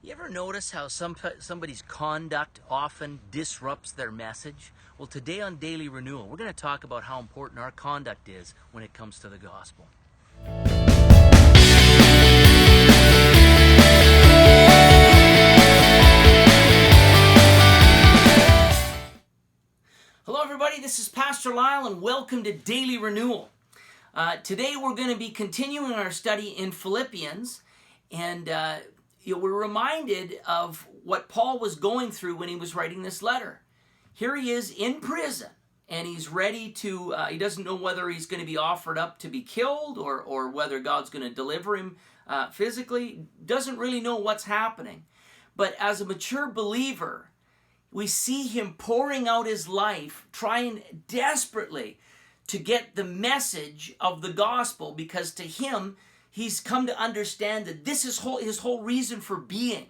You ever notice how somebody's conduct often disrupts their message? Well, today on Daily Renewal, we're going to talk about how important our conduct is when it comes to the gospel. Hello everybody, this is Pastor Lyle and welcome to Daily Renewal. Today we're going to be continuing our study in Philippians, and we're reminded of what Paul was going through when he was writing this letter. Here he is in prison, and he's ready to, he doesn't know whether he's going to be offered up to be killed or whether God's going to deliver him physically. Doesn't really know what's happening. But as a mature believer, we see him pouring out his life, trying desperately to get the message of the gospel, because to him, he's come to understand that this is his whole reason for being.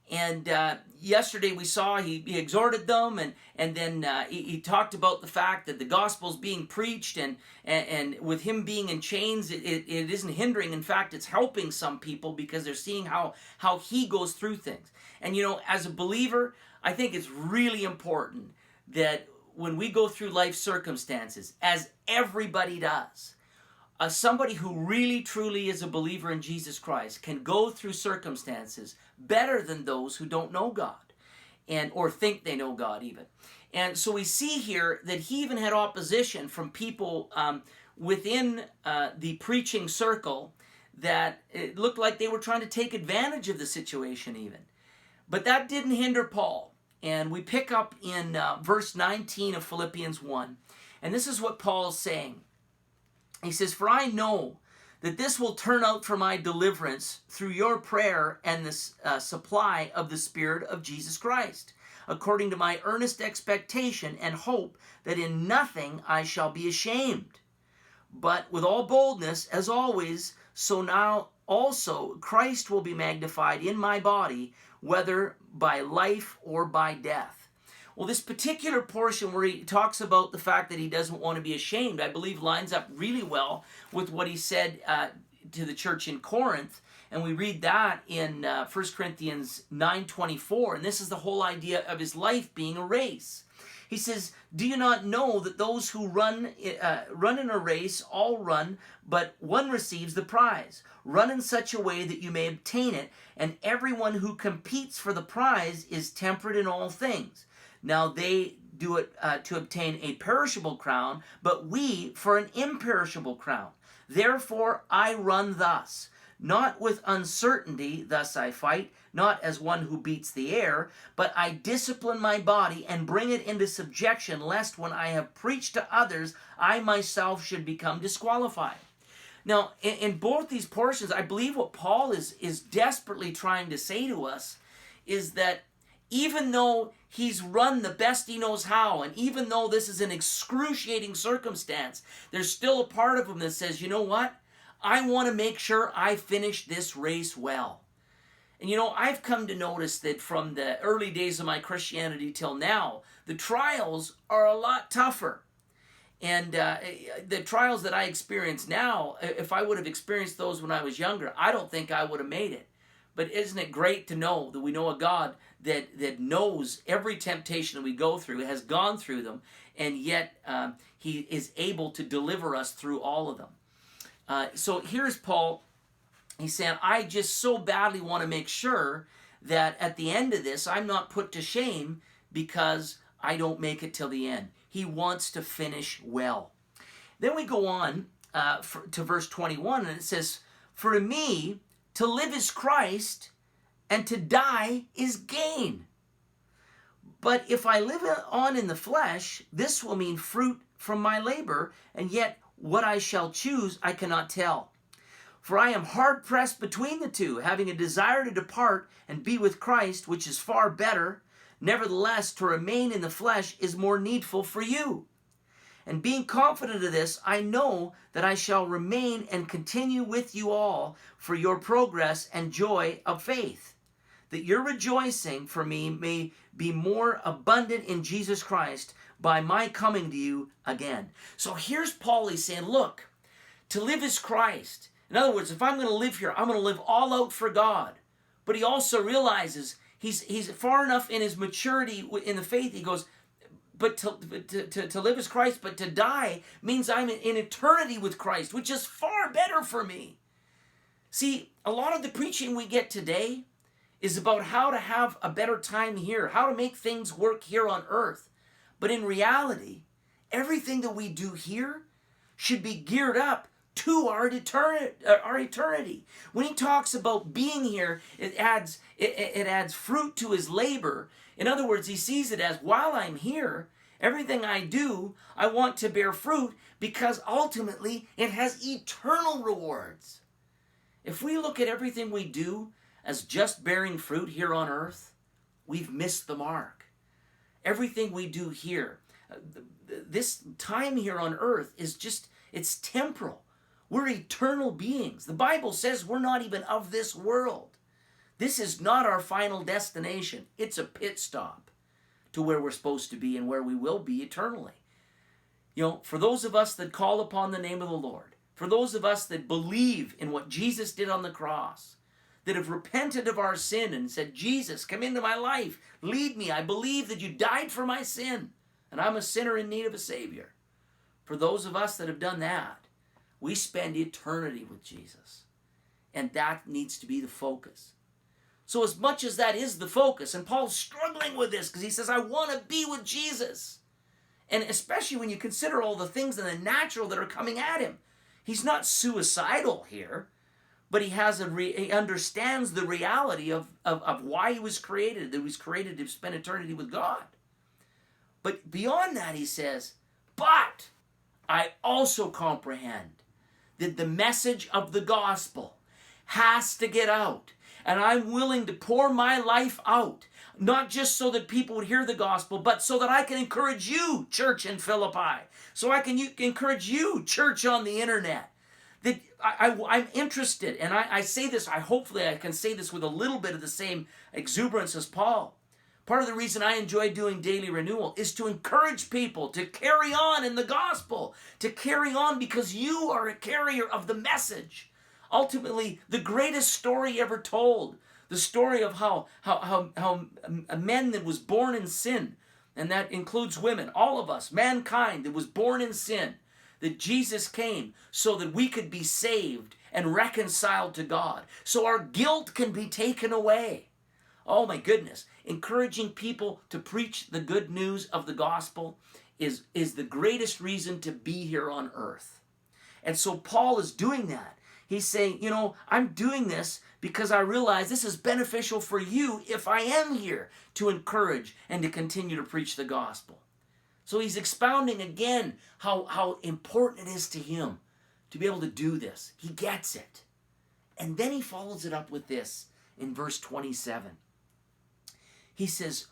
And yesterday we saw he exhorted them, and then he talked about the fact that the gospel's being preached, and with him being in chains, it isn't hindering. In fact, it's helping some people because they're seeing how he goes through things. And as a believer, I think it's really important that when we go through life circumstances, as everybody does, somebody who really truly is a believer in Jesus Christ can go through circumstances better than those who don't know God or think they know God even. And so we see here that he even had opposition from people within the preaching circle that it looked like they were trying to take advantage of the situation even. But that didn't hinder Paul. And we pick up in verse 19 of Philippians 1. And this is what Paul is saying. He says, "For I know that this will turn out for my deliverance through your prayer and the supply of the Spirit of Jesus Christ, according to my earnest expectation and hope that in nothing I shall be ashamed. But with all boldness, as always, so now also Christ will be magnified in my body, whether by life or by death." Well, this particular portion where he talks about the fact that he doesn't want to be ashamed, I believe lines up really well with what he said to the church in Corinth. And we read that in 1 Corinthians 9:24. And this is the whole idea of his life being a race. He says, "Do you not know that those who run in a race all run, but one receives the prize? Run in such a way that you may obtain it, and everyone who competes for the prize is temperate in all things. Now they do it to obtain a perishable crown, but we for an imperishable crown. Therefore I run thus, not with uncertainty, thus I fight, not as one who beats the air, but I discipline my body and bring it into subjection, lest when I have preached to others, I myself should become disqualified." Now, in both these portions, I believe what Paul is desperately trying to say to us is that even though he's run the best he knows how, and even though this is an excruciating circumstance, there's still a part of him that says, you know what? I want to make sure I finish this race well. And I've come to notice that from the early days of my Christianity till now, the trials are a lot tougher. And the trials that I experience now, if I would have experienced those when I was younger, I don't think I would have made it. But isn't it great to know that we know a God that knows every temptation that we go through, has gone through them, and yet he is able to deliver us through all of them. So here's Paul. He's saying, I just so badly want to make sure that at the end of this, I'm not put to shame because I don't make it till the end. He wants to finish well. Then we go on to verse 21, and it says, "For to me, to live is Christ, and to die is gain. But if I live on in the flesh, this will mean fruit from my labor, and yet what I shall choose I cannot tell. For I am hard pressed between the two, having a desire to depart and be with Christ, which is far better. Nevertheless, to remain in the flesh is more needful for you. And being confident of this, I know that I shall remain and continue with you all for your progress and joy of faith, that your rejoicing for me may be more abundant in Jesus Christ by my coming to you again." So here's Paul. He's saying, look, to live is Christ. In other words, if I'm going to live here, I'm going to live all out for God. But he also realizes he's far enough in his maturity in the faith. He goes, but to live is Christ, but to die means I'm in eternity with Christ, which is far better for me. See, a lot of the preaching we get today is about how to have a better time here, how to make things work here on earth. But in reality, everything that we do here should be geared up to our eternity. When he talks about being here, it adds fruit to his labor. In other words, he sees it as, while I'm here, everything I do, I want to bear fruit, because ultimately it has eternal rewards. If we look at everything we do as just bearing fruit here on earth, we've missed the mark. Everything we do here, this time here on earth is just, it's temporal. We're eternal beings. The Bible says we're not even of this world. This is not our final destination. It's a pit stop to where we're supposed to be and where we will be eternally. You know, for those of us that call upon the name of the Lord, for those of us that believe in what Jesus did on the cross, that have repented of our sin and said, Jesus, come into my life, lead me. I believe that you died for my sin and I'm a sinner in need of a Savior. For those of us that have done that, we spend eternity with Jesus. And that needs to be the focus. So as much as that is the focus, and Paul's struggling with this because he says, I want to be with Jesus. And especially when you consider all the things in the natural that are coming at him. He's not suicidal here, but he understands the reality of why he was created, that he was created to spend eternity with God. But beyond that, he says, but I also comprehend that the message of the gospel has to get out. And I'm willing to pour my life out, not just so that people would hear the gospel, but so that I can encourage you, church in Philippi. So I can encourage you, church on the internet. That I'm interested, and I say this, hopefully I can say this with a little bit of the same exuberance as Paul. Part of the reason I enjoy doing Daily Renewal is to encourage people to carry on in the gospel, to carry on because you are a carrier of the message. Ultimately, the greatest story ever told, the story of how a man that was born in sin, and that includes women, all of us, mankind that was born in sin, that Jesus came so that we could be saved and reconciled to God, so our guilt can be taken away. Oh my goodness, encouraging people to preach the good news of the gospel is the greatest reason to be here on earth. And so Paul is doing that. He's saying, you know, I'm doing this because I realize this is beneficial for you if I am here to encourage and to continue to preach the gospel. So he's expounding again how important it is to him to be able to do this. He gets it. And then he follows it up with this in verse 27. He says,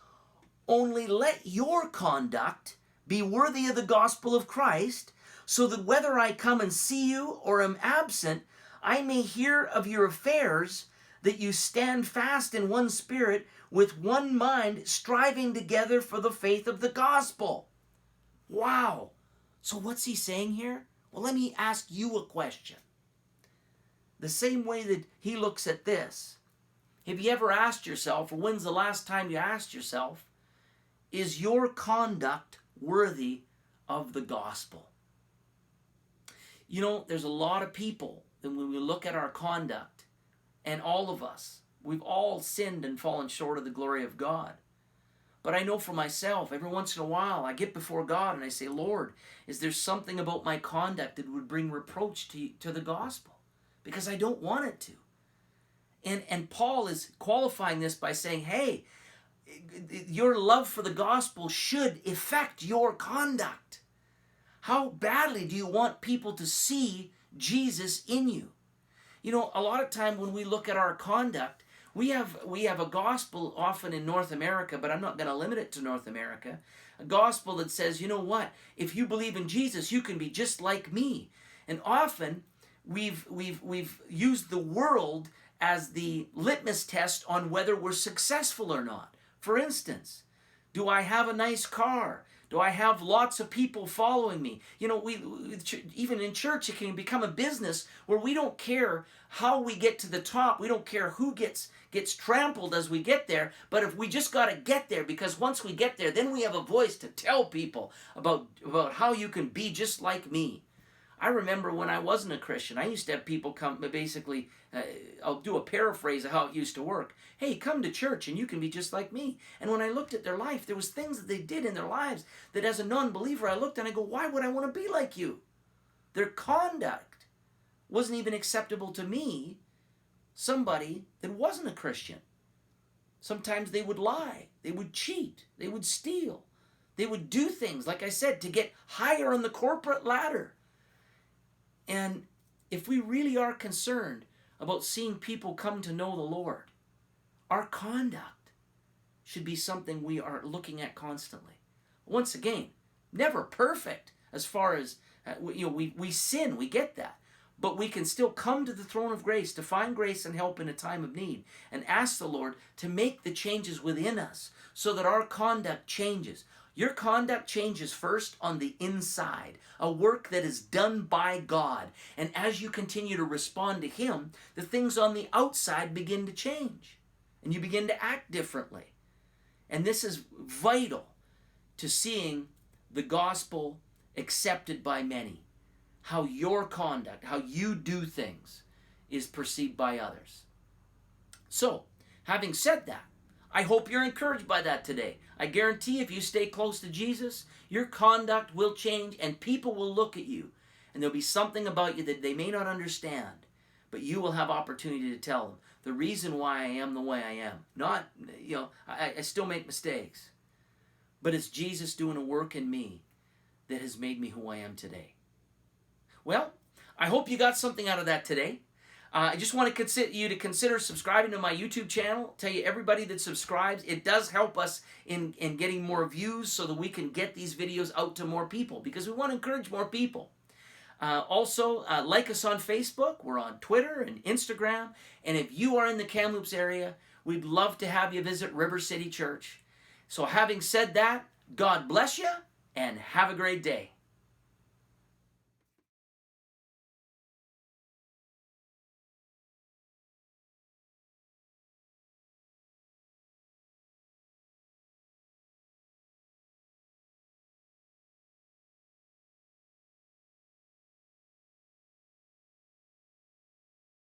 only let your conduct be worthy of the gospel of Christ, so that whether I come and see you or am absent, I may hear of your affairs, that you stand fast in one spirit, with one mind, striving together for the faith of the gospel. Wow. So what's he saying here? Well, let me ask you a question. The same way that he looks at this, have you ever asked yourself, or when's the last time you asked yourself, is your conduct worthy of the gospel? You know, there's a lot of people that when we look at our conduct, and all of us, we've all sinned and fallen short of the glory of God. But I know for myself, every once in a while, I get before God and I say, Lord, is there something about my conduct that would bring reproach to the gospel? Because I don't want it to. And Paul is qualifying this by saying, hey, your love for the gospel should affect your conduct. How badly do you want people to see Jesus in you? You know, a lot of time when we look at our conduct, we have a gospel often in North America, but I'm not going to limit it to North America. A gospel that says, you know what? If you believe in Jesus, you can be just like me. And often we've used the world as the litmus test on whether we're successful or not. For instance, do I have a nice car? Do I have lots of people following me? You know, even in church, it can become a business where we don't care how we get to the top. We don't care who gets trampled as we get there. But if we just got to get there, because once we get there, then we have a voice to tell people about how you can be just like me. I remember when I wasn't a Christian, I used to have people come, basically, I'll do a paraphrase of how it used to work. Hey, come to church and you can be just like me. And when I looked at their life, there was things that they did in their lives that as a non-believer I looked and I go, why would I want to be like you? Their conduct wasn't even acceptable to me, somebody that wasn't a Christian. Sometimes they would lie, they would cheat, they would steal. They would do things, like I said, to get higher on the corporate ladder. And if we really are concerned about seeing people come to know the Lord, our conduct should be something we are looking at constantly. Once again, never perfect as far as, we sin, we get that. But we can still come to the throne of grace to find grace and help in a time of need and ask the Lord to make the changes within us so that our conduct changes. Your conduct changes first on the inside, a work that is done by God. And as you continue to respond to Him, the things on the outside begin to change. And you begin to act differently. And this is vital to seeing the gospel accepted by many. How your conduct, how you do things is perceived by others. So, having said that, I hope you're encouraged by that today. I guarantee if you stay close to Jesus, your conduct will change and people will look at you. And there'll be something about you that they may not understand. But you will have opportunity to tell them the reason why I am the way I am. Not, I still make mistakes. But it's Jesus doing a work in me that has made me who I am today. Well, I hope you got something out of that today. I just want to consider subscribing to my YouTube channel. Tell you, everybody that subscribes, it does help us in getting more views so that we can get these videos out to more people because we want to encourage more people. Also, like us on Facebook. We're on Twitter and Instagram. And if you are in the Kamloops area, we'd love to have you visit River City Church. So having said that, God bless you and have a great day.